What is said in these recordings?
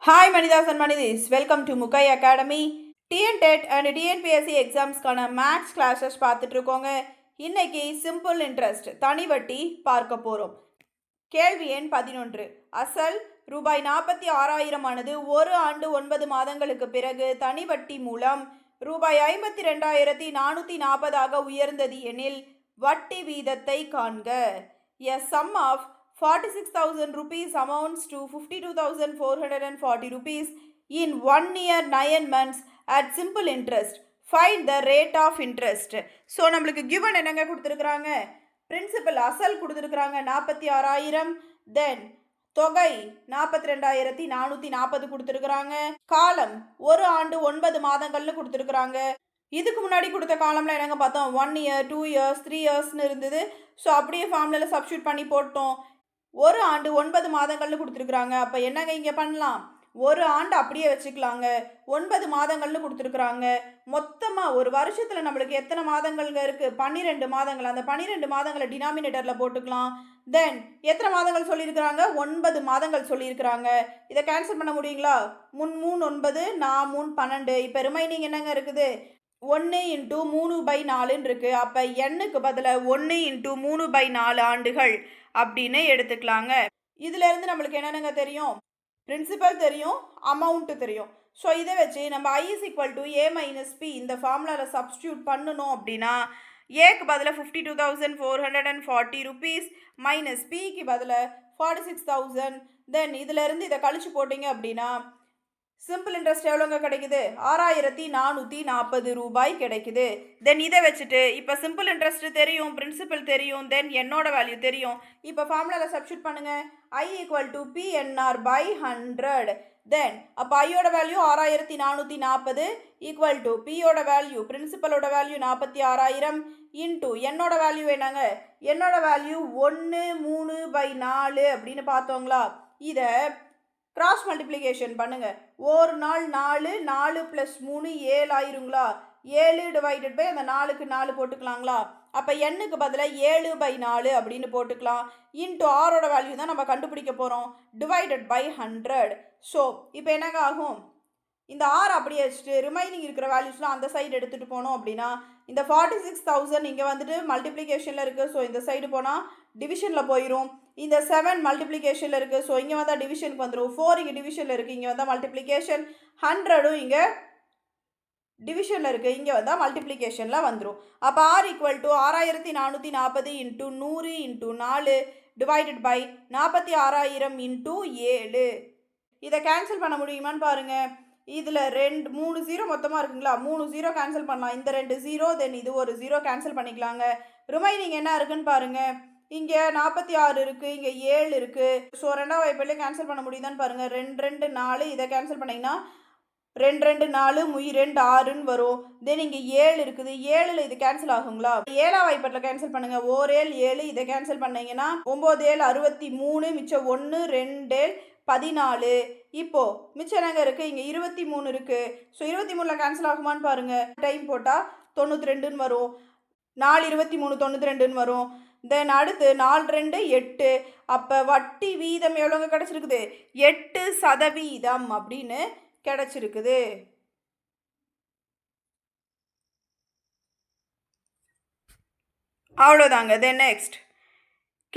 Hi Manidas and Manidis, welcome to Mukai Academy. TNTET and TNPSC எக்ஸாம்ஸ்க்கான maths classes பார்த்துட்டு இருக்கோங்க. இன்னைக்கு simple interest தனி வட்டி பார்க்க போகிறோம். கேள்வி எண் 11. அசல் ரூபாய் 46,000 ஆனது ஒரு ஆண்டு 9 மாதங்களுக்கு பிறகு தனி வட்டி மூலம் ரூபாய் 52,440 உயர்ந்தது எனில் வட்டி வீதத்தை காண்க. A sum of 46,000 rupees amounts to 52,440 rupees in 1 year 9 months at simple interest. Find the rate of interest. So நம்மளுக்கு given என்னங்க கொடுத்துருக்குறாங்க, பிரின்சிபல் அசல் கொடுத்துருக்குறாங்க 46,000, தென் தொகை 42,440 கொடுத்துருக்குறாங்க, காலம் ஒரு ஆண்டு 9 மாதங்கள்னு கொடுத்துருக்குறாங்க. இதுக்கு முன்னாடி கொடுத்த காலம்ல என்னங்க பார்த்தோம், 1 year 2 years 3 yearsன்னு இருந்தது. ஸோ அப்படியே ஃபார்முலாவில் சப்ஸ்டியூட் பண்ணி போட்டோம். ஒரு ஆண்டு 9 மாதங்கள்னு கொடுத்துருக்குறாங்க. அப்போ என்னங்க இங்கே பண்ணலாம், ஒரு ஆண்டு அப்படியே வச்சுக்கலாங்க, 9 மாதங்கள்னு கொடுத்துருக்குறாங்க. மொத்தமாக ஒரு வருஷத்தில் நம்மளுக்கு எத்தனை மாதங்கள்ங்க இருக்குது, 12 மாதங்கள். அந்த 12 மாதங்களை டினாமினேட்டரில் போட்டுக்கலாம். தென் எத்தனை மாதங்கள் சொல்லியிருக்கிறாங்க, 9 மாதங்கள் சொல்லியிருக்கிறாங்க. இதை கேன்சல் பண்ண முடியுங்களா, 3 9 4 12. இப்போ ரிமைனிங் என்னங்க இருக்குது, 1 × 3/4 இருக்குது. அப்போ எண்ணுக்கு பதிலாக 1 × 3/4 ஆண்டுகள் அப்படின்னு எடுத்துக்கலாங்க. இதிலேருந்து நம்மளுக்கு என்னென்னங்க தெரியும், பிரின்சிபல் தெரியும், அமௌண்ட்டு தெரியும். ஸோ இதை வச்சு நம்ம I = A - P இந்த ஃபார்முலாவில் சப்ஸ்டியூட் பண்ணணும். அப்படின்னா ஏக்கு பதிலாக 52,440 rupees மைனஸ் பிக்கு பதிலாக 46,000. தென் இதிலேருந்து இதை கழிச்சு போட்டிங்க அப்படின்னா சிம்பிள் இன்ட்ரெஸ்ட் எவ்வளோங்க கிடைக்குது, 6,440 ரூபாய் கிடைக்குது. தென் இதை வச்சுட்டு இப்போ சிம்பிள் இன்ட்ரெஸ்ட் தெரியும், பிரின்சிபல் தெரியும், தென் என்னோட வேல்யூ தெரியும். இப்போ ஃபார்முலாவில் சப்ஸ்டியூட் பண்ணுங்க. I = PNR/100. தென் அப்போ ஐயோட வேல்யூ 6,440 ஈக்குவல் டு பியோட வேல்யூ, பிரின்சிபலோட வேல்யூ 46,000 இன்ட்டு என்னோட வேல்யூ என்னங்க, என்னோட வேல்யூ 1 3/4 அப்படின்னு பார்த்தோங்களா. இதை கிராஸ் மல்டிப்ளிகேஷன் பண்ணுங்கள். ஒரு நாள் 4 4 + 3 7 ஆயிருங்களா. 7 டிவைடட் பை அந்த 4க்கு 4 போட்டுக்கலாங்களா. அப்போ எண்ணுக்கு பதிலாக 7/4 அப்படின்னு போட்டுக்கலாம். இன்ட்டு ஆரோட வேல்யூ தான் நம்ம கண்டுபிடிக்க போகிறோம், டிவைடட் பை 100. ஸோ இப்போ என்னங்க ஆகும், இந்த ஆர் அப்படியே வச்சுட்டு ரிமைனிங் இருக்கிற வேல்யூஸ்லாம் அந்த சைடு எடுத்துகிட்டு போனோம் அப்படின்னா இந்த 46,000 இங்கே வந்துட்டு மல்டிப்ளிகேஷனில் இருக்குது. ஸோ இந்த சைடு போனால் டிவிஷனில் போயிடும். இந்த 7 மல்டிப்ளிகேஷனில் இருக்குது. ஸோ இங்கே வந்தால் டிவிஷனுக்கு வந்துடும். 4 இங்கே டிவிஷனில் இருக்குது, இங்கே வந்தால் மல்டிப்ளிகேஷன். 100 இங்கே டிவிஷனில் இருக்குது, இங்கே வந்தால் மல்டிப்ளிகேஷனில் வந்துடும். அப்போ R = 6,440 × 100 × 4 டிவைடட் பை 46,000 × 7. இதை கேன்சல் பண்ண முடியுமான்னு பாருங்கள். இதில் 3 0 மொத்தமாக இருக்குங்களா, 3 0 கேன்சல் பண்ணலாம். இந்த 2 0, தென் இது ஒரு 0 கேன்சல் பண்ணிக்கலாங்க. ரிமைனிங் என்ன இருக்குன்னு பாருங்கள். இங்கே 46 இருக்குது, இங்கே 7 இருக்குது. ஸோ 2ஆம் வாய்ப்பிலே கேன்சல் பண்ண முடியுதான்னு பாருங்கள். 2 2 4, இதை கேன்சல் பண்ணிங்கன்னா 2 2 4 2 6ன்னு வரும். தென் இங்கே 7 இருக்குது, 7ல் இது கேன்சல் ஆகுங்களா. 7ஆம் வாய்ப்பாட்டில் கேன்சல் பண்ணுங்கள். 1 7 7, இதை கேன்சல் பண்ணிங்கன்னா 9 7 63, மிச்சம் 1 2 14. இப்போது மிச்சம் என்னங்க இருக்குது, இங்கே 23 இருக்குது. ஸோ 23ல் கேன்சல் ஆகுமான்னு பாருங்கள். டைம் போட்டால் 92ன்னு வரும், 4 23 92ன்னு வரும். தென் அடுத்து 4 2 8. அப்போ வட்டி வீதம் எவ்வளோங்க கிடச்சிருக்குது, 8% அப்படின்னு கிடச்சிருக்குது. அவ்வளோதாங்க. தென் நெக்ஸ்ட்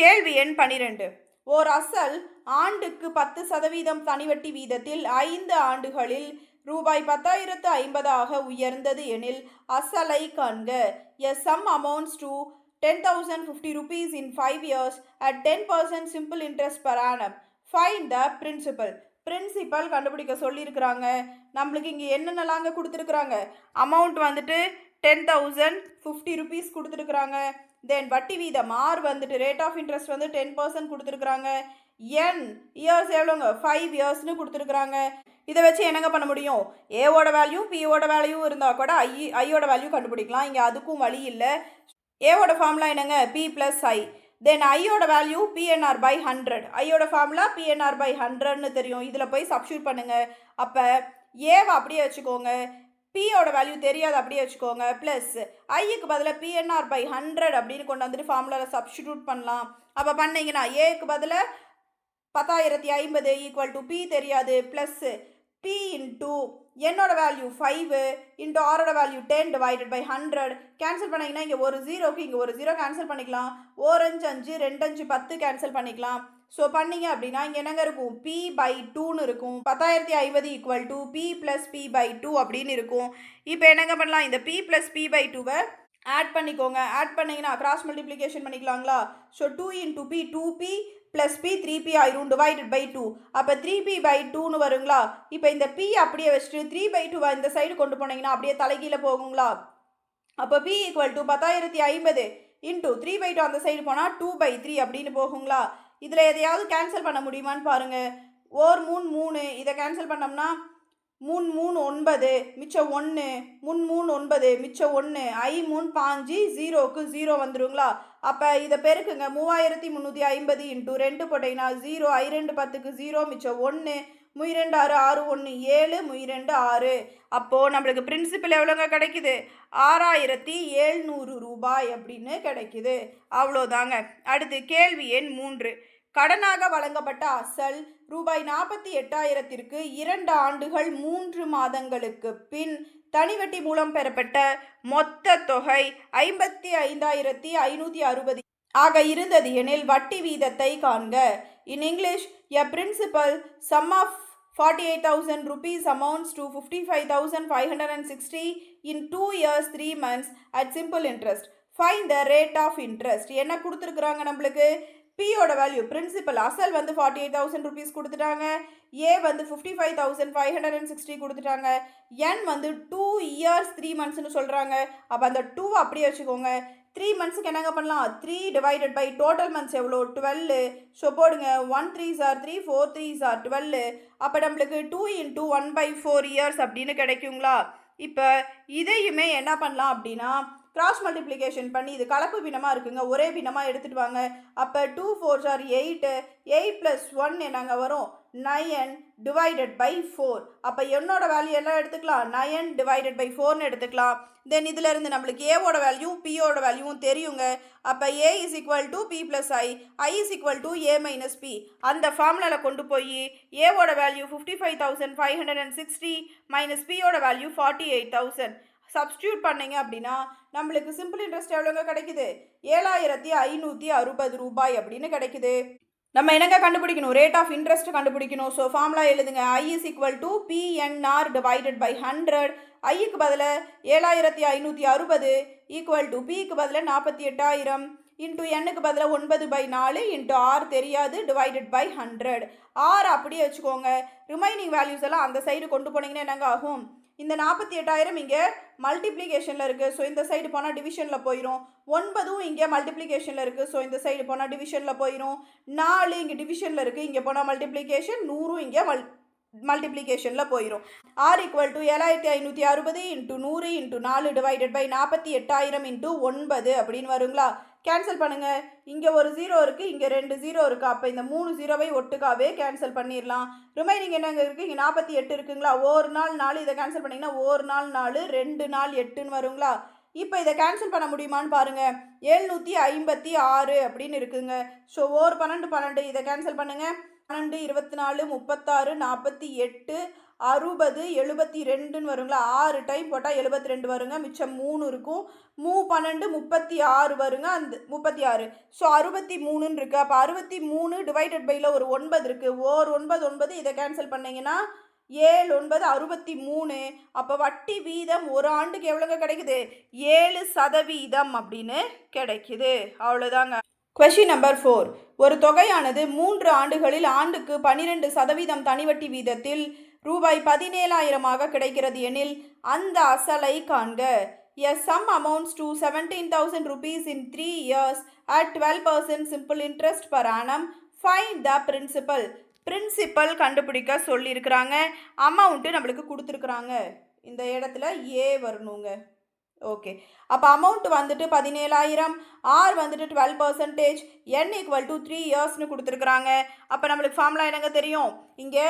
கேள்வி எண் 12. ஓர் அசல் ஆண்டுக்கு 10% தனி வட்டி வீதத்தில் 5 ஆண்டுகளில் ரூபாய் 10,050 உயர்ந்தது எனில் அசலை காண்க. A sum amounts to 10,050 rupees in 5 years at 10% simple interest per annum. Find the principal. Principal கண்டுபிடிக்க சொல்லியிருக்கிறாங்க. நம்மளுக்கு இங்கே என்னென்னலாங்க கொடுத்துருக்குறாங்க, அமௌண்ட் வந்துட்டு 10,050 rupees கொடுத்துருக்குறாங்க. தென் வட்டி வீதம் R வந்துட்டு ரேட் ஆஃப் இன்ட்ரெஸ்ட் வந்து 10% கொடுத்துருக்குறாங்க. என் இயர்ஸ் எவ்வளோங்க, 5 இயர்ஸ்னு கொடுத்துருக்குறாங்க. இதை வச்சு என்னங்க பண்ண முடியும், ஏவோட வேல்யூ பியோட வேல்யூ இருந்தால் கூட ஐயோட வேல்யூ கண்டுபிடிக்கலாம். இங்கே அதுக்கும் வழி இல்லை. ஏவோட ஃபார்முலா என்னங்க, P + I. தென் ஐயோட வேல்யூ PNR/100. ஐயோட ஃபார்முலா PNR/100ன்னு தெரியும். இதில் போய் சப்ஸ்டியூட் பண்ணுங்கள். அப்போ ஏவை அப்படியே வச்சுக்கோங்க, பியோட வேல்யூ தெரியாது அப்படியே வச்சுக்கோங்க, ப்ளஸ் ஐக்கு பதிலாக PNR/100 அப்படின்னு கொண்டு வந்துட்டு ஃபார்முலாவில் சப்ஸ்டியூட் பண்ணலாம். அப்போ பண்ணிங்கன்னா ஏக்கு பதிலாக 10,050 ஈக்குவல் டு பி தெரியாது ப்ளஸ் பி இன்டூ என்னோட வேல்யூ 5 இன்டூ ஆரோட வேல்யூ 10 டிவைடட் பை 100 கேன்சல் பண்ணிங்கன்னா இங்கே ஒரு ஜீரோக்கு இங்கே ஒரு ஜீரோ கேன்சல் பண்ணிக்கலாம். 4 5 5 2 5 10 கேன்சல் பண்ணிக்கலாம். ஸோ பண்ணிங்க அப்படின்னா இங்கே என்னங்க இருக்கும் பி பை 2ன்னு இருக்கும். 10,050 equal to B plus p by 2 அப்படின்னு இருக்கும். இப்போ என்னங்க பண்ணலாம், இந்த பி ப்ளஸ் பி பை 2வை ஆட் பண்ணிக்கோங்க. ஆட் பண்ணிங்கன்னா கிராஸ் மல்டிப்ளிகேஷன் பண்ணிக்கலாங்களா. So 2 into p 2p plus p 3p ஆயிரும் டிவைடட் பை 2. அப்போ 3p பை 2ன்னு வருங்களா. இப்போ இந்த p அப்படியே வச்சுட்டு 3 பை 2 இந்த சைடு கொண்டு போனீங்கன்னா அப்படியே தலைகீழ போகுங்களா. அப்போ p equal to 10,050 into 3 by 2 அந்த சைடு போனால் 2 பை 3 அப்படின்னு போகுங்களா. இதில் எதையாவது கேன்சல் பண்ண முடியுமான்னு பாருங்கள். 3 3 இதை கேன்சல் பண்ணோம்னா 3 3 9 மிச்சம் 1 3 3 9 மிச்சம் 1 ஐ 3 5 0க்கு 0 வந்துருங்களா. அப்போ இதை பெருக்குங்க. 3350 இன்ட்டு 2 போட்டிங்கன்னா 0 ஐ 2 10க்கு 0 மிச்சம் 1 2 6 6 1 7 2 6. அப்போது நம்மளுக்கு பிரின்சிபல் எவ்வளோங்க கிடைக்குது, 6,700 ரூபாய் அப்படின்னு கிடைக்குது. அவ்வளோதாங்க. அடுத்து கேள்வி எண் 3. கடனாக வழங்கப்பட்ட அசல் ரூபாய் 48,000ற்கு 2 ஆண்டுகள் 3 மாதங்களுக்கு பின் தனிவட்டி மூலம் பெறப்பட்ட மொத்த தொகை 55,560 ஆக இருந்தது எனில் வட்டி வீதத்தை காண்க. In English, a principal sum of 48,000 rupees amounts to 55,560 in 2 years 3 months at simple interest. Find the rate of interest. என்ன கொடுத்துருக்குறாங்க நம்மளுக்கு, பியோட வேல்யூ பிரின்சிபல் அசல் வந்து 48,000 rupees கொடுத்துட்டாங்க, ஏ வந்து 55,560 கொடுத்துட்டாங்க, என் வந்து 2 years 3 monthsன்னு சொல்கிறாங்க. அப்போ அந்த 2 அப்படியே வச்சுக்கோங்க. 3 monthsக்கு என்னங்க பண்ணலாம், 3 டிவைடட் பை டோட்டல் மந்த்ஸ் எவ்வளோ 12. ஸோ போடுங்க 1 3s are 3 4 3s are 12. அப்போ நம்மளுக்கு 2 இன்ட்டு 1/4 years அப்படின்னு கிடைக்குங்களா. இப்போ இதையுமே என்ன பண்ணலாம் அப்படின்னா கிராஸ் மல்டிப்ளிகேஷன் பண்ணி, இது கலப்பு பின்னமாக இருக்குங்க, ஒரே பின்னமாக எடுத்துகிட்டு வாங்க. அப்போ 2 4s are 8 8 + 1 என்னங்க வரும் 9 டிவைடட் பை 4. அப்போ என்னோட வேல்யூ எல்லாம் எடுத்துக்கலாம், 9 டிவைடட் பை 4ன்னு எடுத்துக்கலாம். தென் இதில் இருந்து நம்மளுக்கு ஏவோட வேல்யூ பியோட வேல்யூவும் தெரியுங்க. அப்போ a is equal to B plus i is equal to a minus p. அந்த ஃபார்முலாவில் கொண்டு போய் ஏவோட வேல்யூ 55,560 மைனஸ் பியோட வேல்யூ 48,000 சப்ஸ்டியூட் பண்ணிங்க அப்படின்னா நம்மளுக்கு சிம்பிள் இன்ட்ரெஸ்ட் எவ்வளோங்க கிடைக்குது, 7,560 ரூபாய் அப்படின்னு கிடைக்குது. நம்ம என்னங்க கண்டுபிடிக்கணும், ரேட் ஆஃப் இன்ட்ரெஸ்ட் கண்டுபிடிக்கணும். ஸோ ஃபார்முலா எழுதுங்க. I is equal to PNR divided by 100. ஐக்கு பதில் 7,560 ஈக்குவல் டு பிக்கு பதில் 48,000 இன்ட்டு எண்ணுக்கு பதில் 9/4 இன்ட்டு ஆர் தெரியாது டிவைடட் பை 100. ஆர் அப்படியே வச்சுக்கோங்க. ரிமைனிங் வேல்யூஸ் எல்லாம் அந்த சைடு கொண்டு போனீங்கன்னா என்னங்க ஆகும், இந்த 48,000 இங்கே மல்டிப்ளிகேஷனில் இருக்குது. ஸோ இந்த சைடு போனால் டிவிஷனில் போயிடும். 9 இங்கே மல்டிப்ளிகேஷனில் இருக்குது. ஸோ இந்த சைடு போனால் டிவிஷனில் போயிடும். 4 இங்கே டிவிஷனில் இருக்குது, இங்கே போனால் மல்டிப்ளிகேஷன். 100 இங்கே மல்டிப்ளிகேஷனில் போயிடும். R equal to 7,560 into 100 into 4 divided by 48,000 into 9 அப்படின்னு வருங்களா. கேன்சல் பண்ணுங்கள். இங்கே ஒரு 0 இருக்குது, இங்கே 2 0 இருக்குது. அப்போ இந்த 3 0வை ஒட்டுக்காவே கேன்சல் பண்ணிடலாம். ரிமைனிங் என்னங்க இருக்குது, இங்கே 48 இருக்குங்களா. ஒரு நாள் 4 இதை கேன்சல் பண்ணிங்கன்னா ஒரு நாள் 4 2 நாள் 8ன்னு வருங்களா. இப்போ இதை கேன்சல் பண்ண முடியுமான்னு பாருங்கள். 756 அப்படின்னு இருக்குங்க. ஸோ 12 12 இதை கேன்சல் பண்ணுங்கள். 12 24 36 48 60 72ன்னு வருங்களா. 6 டைம் போட்டால் 72 வருங்க. மிச்சம் 3 இருக்கும். 12 36 வருங்க. அந்த 36 ஸோ 63ன்னு இருக்குது. அப்போ 63 டிவைடட் பையில் ஒரு 9 இருக்குது. ஒரு 9 9 இதை கேன்சல் பண்ணிங்கன்னா 7 9 63. அப்போ வட்டி வீதம் ஒரு ஆண்டுக்கு எவ்வளோங்க கிடைக்குது, 7% அப்படின்னு கிடைக்குது. அவ்வளோதாங்க. Question number 4. ஒரு தொகையானது 3 ஆண்டுகளில் ஆண்டுக்கு 12% தனிவட்டி வீதத்தில் ரூபாய் 17,000 கிடைக்கிறது எனில் அந்த அசலை காண்க. A sum amounts to 17,000 rupees in 3 years at 12% simple interest per annum. Find the principal. Principal கண்டுபிடிக்க சொல்லியிருக்கிறாங்க. அமௌண்ட்டு நம்மளுக்கு கொடுத்துருக்குறாங்க. இந்த இடத்துல ஏ வரணுங்க. ஓகே, அப்போ அமௌண்ட் வந்துட்டு 17,000, ஆர் வந்துட்டு 12%, என் ஈக்குவல் டு 3 இயர்ஸ்னு கொடுத்துருக்குறாங்க. அப்போ நம்மளுக்கு ஃபார்முலா என்னங்க தெரியும், இங்கே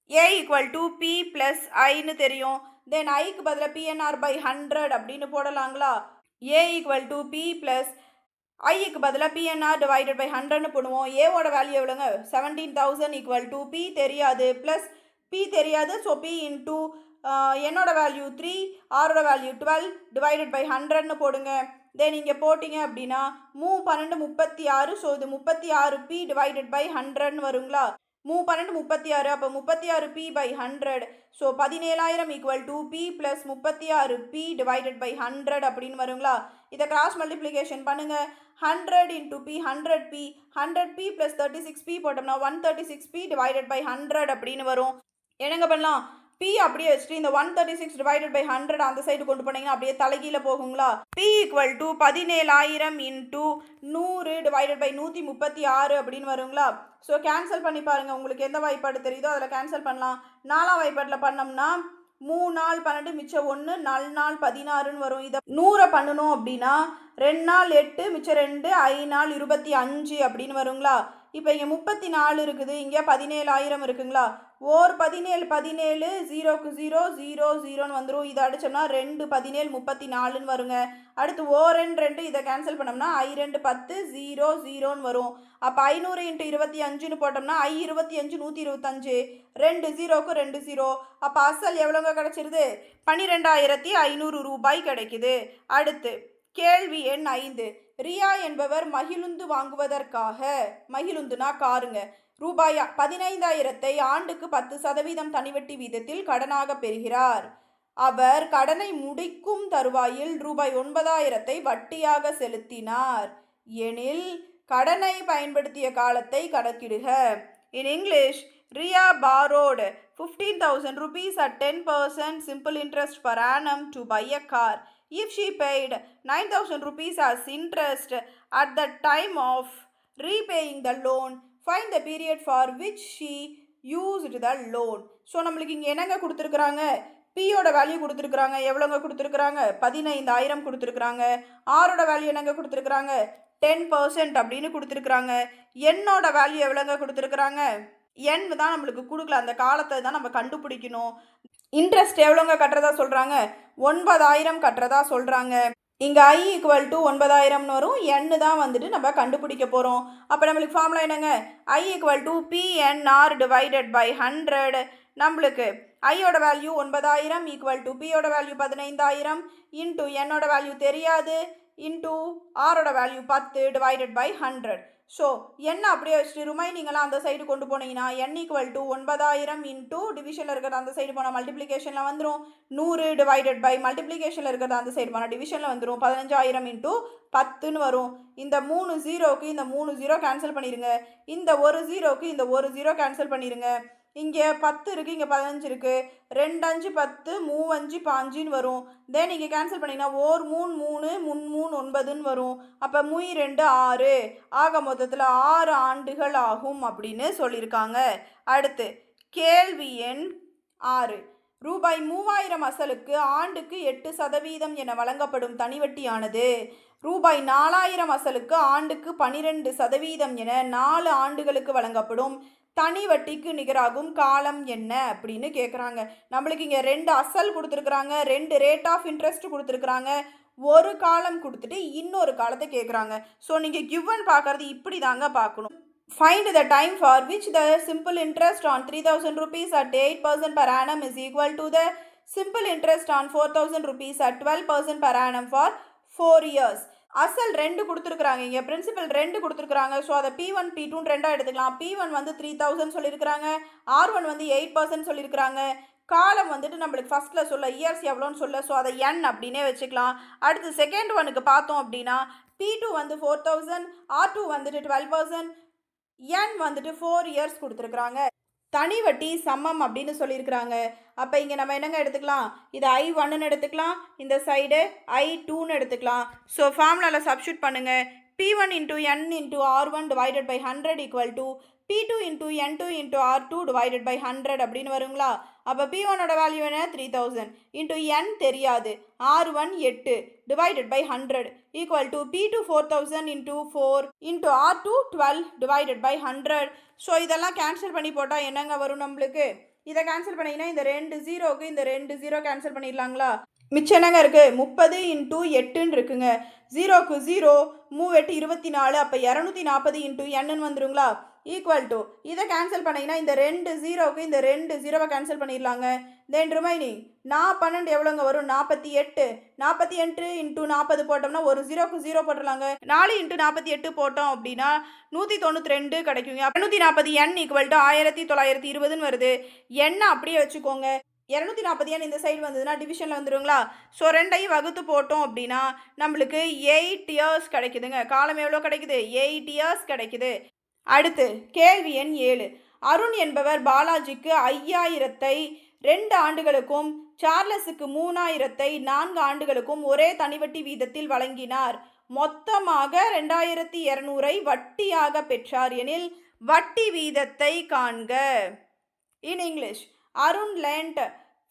ஏ ஈக்குவல் டு பி ப்ளஸ் ஐன்னு தெரியும். தென் ஐக்கு பதில் பிஎன்ஆர் பை 100 அப்படின்னு போடலாங்களா. ஏ ஈக்குவல் டு பி ப்ளஸ் ஐக்கு பதிலாக பிஎன்ஆர் டிவைடட் பை 100ன்னு போடுவோம். ஏவோட வேல்யூ எவ்வளோங்க? 17,000 ஈக்குவல் டு பி தெரியாது ப்ளஸ் பி தெரியாது. ஸோ பி இன்டூ என்னோட வேல்யூ 3, ஆரோட வேல்யூ 12 டிவைடட் பை 100ன்னு போடுங்க. தென் இங்கே போட்டிங்க அப்படின்னா 12 36. ஸோ இது 36 பி டிவைடட் பை 100ன்னு வருங்களா? 12 36. அப்போ 36 P by 100. So 17,000 equal to B plus 36 P divided by 100 அப்படின்னு வருங்களா? இதை கிராஸ் மல்டிப்ளிகேஷன் பண்ணுங்கள். 100 into P 100 P 100 P plus 36 P போட்டோம்னா 136 பி டிவைடட் பை 100 அப்படின்னு வரும். என்னங்க பண்ணலாம்? பி அப்படியே வச்சுட்டு இந்த 136 டிவைடட் பை 100 அந்த சைடு கொண்டு போனீங்கன்னா அப்படியே தலைகீழ போகுங்களா? P equal to 17,000 into 100 divided by 136 அப்படின்னு வருங்களா? ஸோ கேன்சல் பண்ணி பாருங்கள். உங்களுக்கு எந்த வாய்ப்பாடு தெரியுதோ அதில் கேன்சல் பண்ணலாம். 4ஆம் வாய்ப்பாட்டில் பண்ணோம்னா 3 நாள் 12 மிச்சம் 1 4 நாள் 16ன்னு வரும். இதை 100 பண்ணணும் அப்படின்னா 2 நாள் 8 மிச்சம் 2 5 நாள் 25 அப்படின்னு வருங்களா? இப்போ இங்கே 34 இருக்குது, இங்கே 17,000 இருக்குங்களா? ஓர் 17 17 0க்கு 0 0 0ன்னு வந்துடும். இதை அடித்தோம்னா 2 17 34ன்னு வருங்க. அடுத்து ஓ 2 2 இதை கேன்சல் பண்ணோம்னா I 2 10 0 0ன்னு வரும். அப்போ 500 × 25ன்னு போட்டோம்னா I 25 125 2 0க்கு 2 0. அப்போ அசல் எவ்வளோங்க கிடச்சிருது? 12,500 ரூபாய் கிடைக்குது. அடுத்து கேள்வி எண் 5. ரியா என்பவர் மகிழுந்து வாங்குவதற்காக, மகிழுந்துனா காருங்க, ரூபாய் 15,000 ஆண்டுக்கு 10% தனிவட்டி வீதத்தில் கடனாக பெறுகிறார். அவர் கடனை முடிக்கும் தருவாயில் ரூபாய் 9,000 வட்டியாக செலுத்தினார் எனில் கடனை பயன்படுத்திய காலத்தை கணக்கிடுக. In English, Riya borrowed 15,000 rupees at 10% simple interest per annum to buy a car. If she paid 9,000 rupees as interest at the time of repaying the loan, find the period for which she used the loan. So நம்மளுக்கு இங்கே என்னங்க கொடுத்துருக்குறாங்க? பியோட value கொடுத்துருக்குறாங்க. எவ்வளோங்க கொடுத்துருக்குறாங்க? 15,000 கொடுத்துருக்குறாங்க. ஆரோட வேல்யூ என்னங்க கொடுத்துருக்குறாங்க? 10% அப்படின்னு கொடுத்துருக்குறாங்க. என்னோட வேல்யூ எவ்வளோங்க கொடுத்துருக்குறாங்க? என் தான் நம்மளுக்கு கொடுக்கல, அந்த காலத்தை தான் நம்ம கண்டுபிடிக்கணும். இன்ட்ரெஸ்ட் எவ்வளோங்க கட்டுறதா சொல்கிறாங்க? 9,000 கட்டுறதா சொல்கிறாங்க. இங்கே I ஈக்குவல் டு 9,000ன்னு வரும். என்னு தான் வந்துட்டு நம்ம கண்டுபிடிக்க போகிறோம். அப்போ நம்மளுக்கு ஃபார்முலா என்னங்க? I equal to PNR divided by 100. நம்மளுக்கு ஐயோட வேல்யூ 9,000 ஈக்குவல் டு பியோட வேல்யூ 15,000 இன்டூ என்னோட வேல்யூ தெரியாது இன்டூ ஆரோட வேல்யூ 10 டிவைடட் பை 100. ஸோ என்ன அப்படியே வச்சுட்டு ரிமைனிங்கெல்லாம் அந்த சைடு கொண்டு போனீங்கன்னா n ஈக்குவல் டு 9,000 இன்டூ டிவிஷனில் இருக்கிறது அந்த சைடு போனால் மல்டிப்ளிகேஷனில் வந்துடும் 100 டிவைடட் பை மல்டிப்ளிகேஷனில் இருக்கிறது அந்த சைடு போனால் டிவிஷனில் வந்துடும் 15,000 இன்டூ 10ன்னு வரும். இந்த 3 0க்கு இந்த 3 0 கேன்சல் பண்ணிடுங்க. இந்த ஒரு 0க்கு இந்த ஒரு 0 கேன்சல் பண்ணிடுங்க. இங்கே 10 இருக்குது, இங்கே 15 இருக்குது. 2 5 10 3 5 5ன்னு வரும். தென் இங்கே கேன்சல் பண்ணிங்கன்னா 1 3 3 3 9ன்னு வரும். அப்போ 3 2 6 ஆக மொத்தத்தில் 6 ஆண்டுகள் ஆகும் அப்படின்னு சொல்லியிருக்காங்க. அடுத்து கேள்வி எண் 6. ரூபாய் 3,000 அசலுக்கு ஆண்டுக்கு 8% என வழங்கப்படும் தனிவட்டியானது ரூபாய் 4,000 அசலுக்கு ஆண்டுக்கு 12% என 4 ஆண்டுகளுக்கு வழங்கப்படும் தனி வட்டிக்கு நிகராகும் காலம் என்ன அப்படின்னு கேட்குறாங்க. நம்மளுக்கு இங்கே 2 அசல் கொடுத்துருக்குறாங்க, 2 ரேட் ஆஃப் இன்ட்ரெஸ்ட் கொடுத்துருக்குறாங்க, ஒரு காலம் கொடுத்துட்டு இன்னொரு காலத்தை கேட்குறாங்க. ஸோ நீங்கள் கிவன் பார்க்குறது இப்படி தாங்க பார்க்கணும். Find the time for which the simple interest on 3,000 rupees at 8% per annum is equal to the simple interest on 4,000 rupees at 12% per annum for 4 years. அசல் 2 கொடுத்துருக்குறாங்க, இங்கே பிரின்சிபல் 2 கொடுத்துருக்குறாங்க. ஸோ அதை P1 P2 ரெண்டாக எடுத்துக்கலாம். P1 வந்து 3,000 சொல்லியிருக்கிறாங்க, R1 வந்து 8% சொல்லியிருக்கிறாங்க. காலம் வந்துட்டு நம்மளுக்கு ஃபஸ்ட்டில் சொல்ல இயர்ஸ் எவ்வளோன்னு சொல்ல, ஸோ அதை n அப்படின்னே வச்சுக்கலாம். அடுத்து செகண்ட் ஒனுக்கு பார்த்தோம் அப்படின்னா P2 வந்து 4,000, R2 வந்துட்டு 12%, n வந்துட்டு 4 இயர்ஸ் கொடுத்துருக்குறாங்க. தனி வட்டி சமம் அப்படின்னு சொல்லியிருக்கிறாங்க. அப்போ இங்கே நம்ம என்னங்க எடுத்துக்கலாம்? இது I1ன்னு எடுத்துக்கலாம், இந்த சைடு I2ன்னு எடுத்துக்கலாம். ஸோ ஃபார்முலாவில் சப்ஸ்டியூட் பண்ணுங்கள். P1 × n × R1 divided by 100 equal to P2 × N2 × R2 divided by 100 அப்படின்னு வருங்களா? அப்போ P1ஓட வேல்யூ என்ன? 3,000 இன்டூ n தெரியாது, R1 8 divided by 100 equal to P2 4,000 into 4 into R2 12 divided by 100. So இதெல்லாம் கேன்சல் பண்ணி போட்டால் என்னங்க வரும் நம்மளுக்கு? இதை கேன்சல் பண்ணிங்கன்னா இந்த 2 0க்கு இந்த 2 0 கேன்சல் பண்ணிடலாங்களா? மிச்சம் என்னங்க இருக்குது 30 இன்ட்டு 8ன்னு இருக்குங்க. 0க்கு 0 8 24. அப்போ 240 இன்ட்டு என்னன்னு வந்துருங்களா ஈக்குவல் டு இதை கேன்சல் பண்ணிங்கன்னா இந்த 2 0க்கு இந்த 2 0வை கேன்சல் பண்ணிடலாங்க. தென் ரிமைனிங் 12 எவ்வளோங்க வரும் 48. 48 இன்ட்டு 40 போட்டோம்னா ஒரு 0க்கு 0 போட்டுடலாங்க. 4 இன்ட்டு 48 போட்டோம் அப்படின்னா 192 கிடைக்குங்க. 240 n ஈக்குவல் டு 1920ன்னு வருது. என்ன அப்படியே வச்சுக்கோங்க. 240 n இந்த சைடு வந்ததுன்னா டிவிஷனில் வந்துடுங்களா. ஸோ ரெண்டையும் வகுத்து போட்டோம் அப்படின்னா நம்மளுக்கு 8 years கிடைக்குதுங்க. காலம் எவ்வளோ கிடைக்குது 8 years கிடைக்குது. அடுத்து கேள்வி எண் 7. அருண் என்பவர் பாலாஜிக்கு 5000ஐ 2 ஆண்டுகளுக்கும் சார்லஸுக்கு 3000ஐ 4 ஆண்டுகளுக்கும் ஒரே தனிவட்டி வீதத்தில் வழங்கினார். மொத்தமாக 2200ஐ வட்டியாக பெற்றார் எனில் வட்டி வீதத்தை காண்க. In English, Arun lent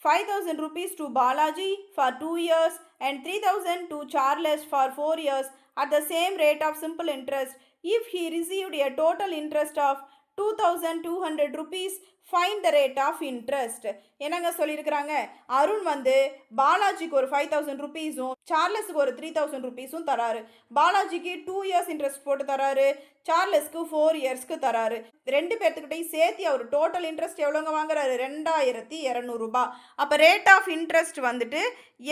5,000 rupees to Balaji for 2 years and 3,000 to Charles for 4 years at the same rate of simple interest. If he received a total interest of 2,200 rupees, find the rate of interest. என்னங்க சொல்லியிருக்கிறாங்க, அருண் வந்து பாலாஜிக்கு ஒரு 5,000 ருபீஸும் சார்லஸுக்கு ஒரு 3,000 ருபீஸும் தராரு. பாலாஜிக்கு 2 years interest போட்டு தராரு, சார்லஸ்க்கு 4 yearsக்கு தராரு. ரெண்டு பேர்த்துக்கிட்டையும் சேர்த்து அவர் டோட்டல் இன்ட்ரெஸ்ட் எவ்வளோங்க வாங்குறாரு 2200 ரூபாய். அப்போ ரேட் ஆஃப் இன்ட்ரெஸ்ட் வந்துட்டு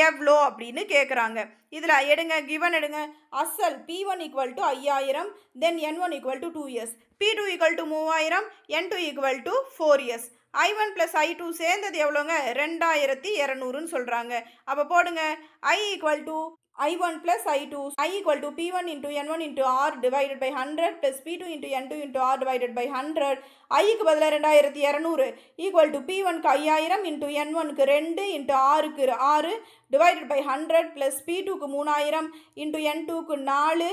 எவ்வளோ அப்படின்னு கேட்குறாங்க. இதில் எடுங்க, கிவன் எடுங்க. அசல் P1 equal to 5000, then N1 equal to 2 years, P2 equal to 3000, N2 equal to 4 years. I1 + I2 சேர்ந்தது எவ்வளோங்க 2200ன்னு சொல்கிறாங்க. அப்போ போடுங்க, I equal to I1 + I2, I equal to P1 × N1 × R divided by 100 + P2 × N2 × R divided by 100. ஐக்கு பதிலாக 2200 equal to P1க்கு 5000 × N1க்கு 2 × Rக்கு 6 டிவைடட் பை 100 + P2க்கு 3000 × N2க்கு 4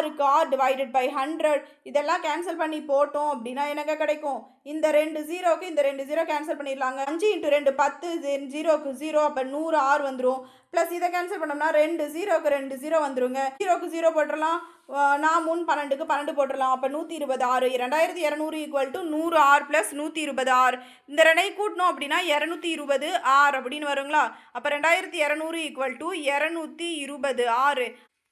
Rக்கு R டிவைடட் பை 100. இதெல்லாம் கேன்சல் பண்ணி போட்டோம் அப்படின்னா எனக்கு கிடைக்கும். இந்த 2 0க்கு இந்த 2 0 கேன்சல் பண்ணிடலாங்க. 5 × 2 10, 0க்கு 0, அப்போ 100 R வந்துடும். ப்ளஸ் இதை கேன்சல் பண்ணோம்னா 2 0க்கு 2 0 வந்துருங்க. 0க்கு 0 போட்டுடலாம், 4 12க்கு 12 போட்டுடலாம். அப்போ 120 R. 2200 equal to 100 R + 120 R. இந்த ரெண்டையும் கூட்டணும் அப்படின்னா 220 R அப்படின்னு வருங்களா. அப்போ 2200 ஈக்குவல் டு 220 R.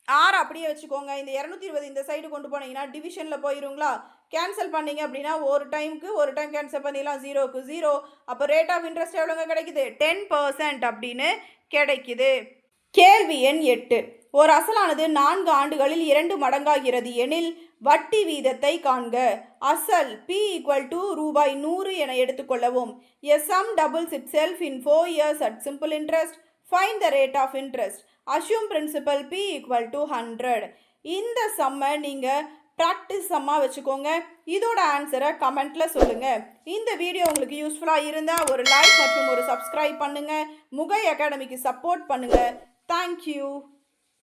R அப்படியே வச்சுக்கோங்க. இந்த 220 இந்த சைடு கொண்டு போனீங்கன்னா டிவிஷனில் போயிருங்களா. கேன்சல் பண்ணிங்க அப்படின்னா ஒரு டைமுக்கு ஒரு டைம் கேன்சல் பண்ணிடலாம், 0க்கு 0. அப்போ ரேட் ஆஃப் இன்ட்ரெஸ்ட் எவ்வளோங்க கிடைக்குது 10% அப்படின்னு கிடைக்குது. கேள்வி எண் 8. ஒரு அசலானது 4 ஆண்டுகளில் 2 மடங்காகிறது எனில் வட்டி வீதத்தை காண்க. அசல் P ஈக்குவல் டு ரூபாய் 100 என எடுத்துக்கொள்ளவும். A sum doubles itself in 4 years at simple interest. Find the rate of interest. Assume principal P equal to 100. இந்த சம்மை நீங்கள் ப்ராக்டிஸ் சம்மாக வச்சுக்கோங்க. இதோட ஆன்சரை கமெண்ட்டில் சொல்லுங்கள். இந்த வீடியோ உங்களுக்கு யூஸ்ஃபுல்லாக இருந்தால் ஒரு லைக் மற்றும் ஒரு சப்ஸ்கிரைப் பண்ணுங்கள். முகை அகாடமிக்கு சப்போர்ட் பண்ணுங்கள். தேங்க்யூ.